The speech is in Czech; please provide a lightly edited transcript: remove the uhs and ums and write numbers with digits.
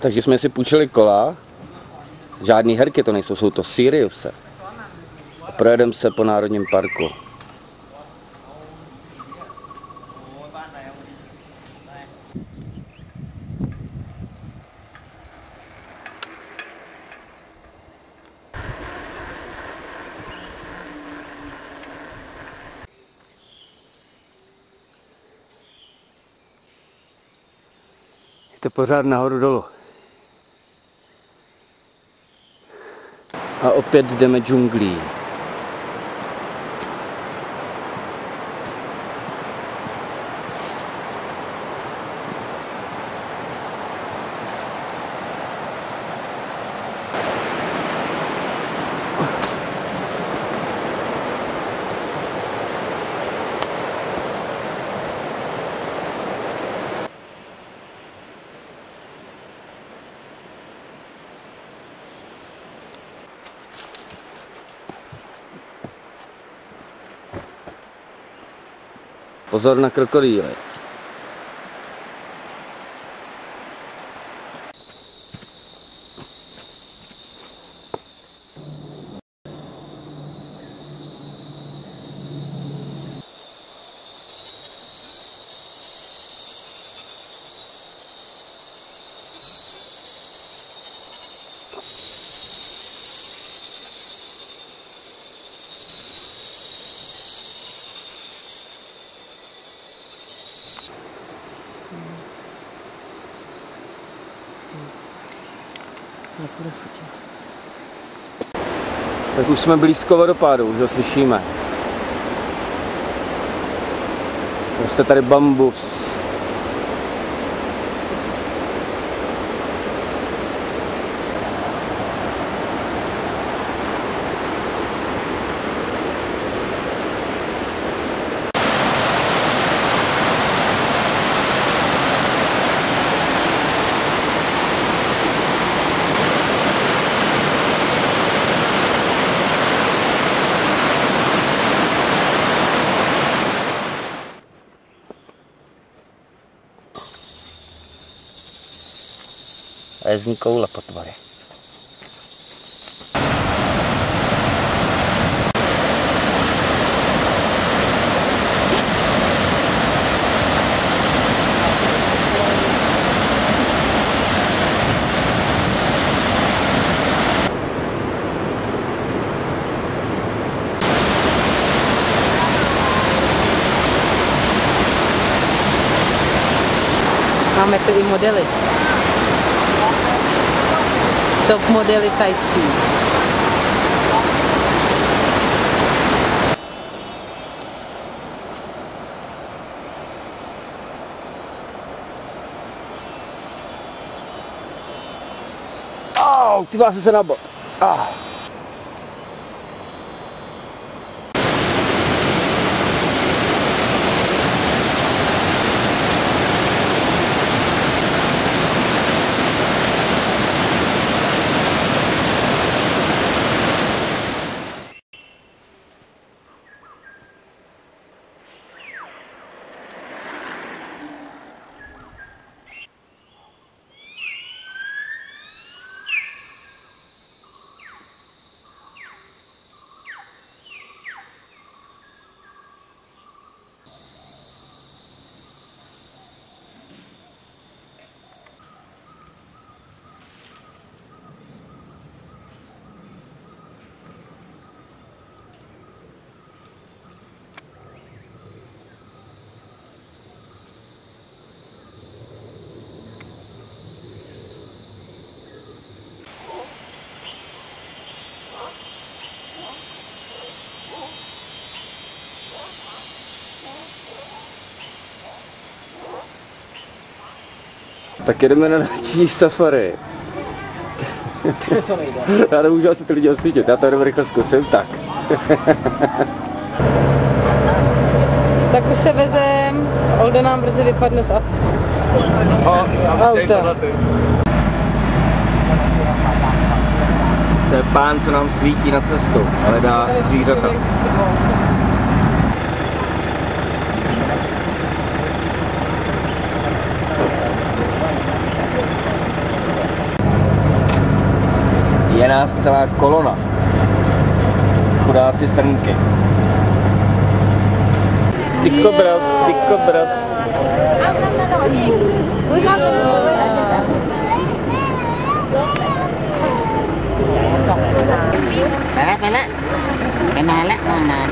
Takže jsme si půjčili kola, žádný herky to nejsou, jsou to Siriuse. Projedeme se po národním parku. Je to pořád nahoru dolů. A opět jdeme džunglí. Pozor na krokodýly. Tak už jsme blízko vodopádu, už ho slyšíme. Roste tady bambus. A je z ní koule potvory. Máme tu i modely. Top modely tajský. Au, ty vás se nabod. Tak jedeme na noční safari. To nejde. Já nemůžu asi ty lidi osvítit, já to jenom rychle zkusím, tak. Tak už se vezem, Olda nám brzy vypadne z auta. To je pán, co nám svítí na cestu, ale dá zvířata. Je nás celá kolona. Chudáci srnky. Dikobraz, dikobraz.ไปละไปนานละนอนนาน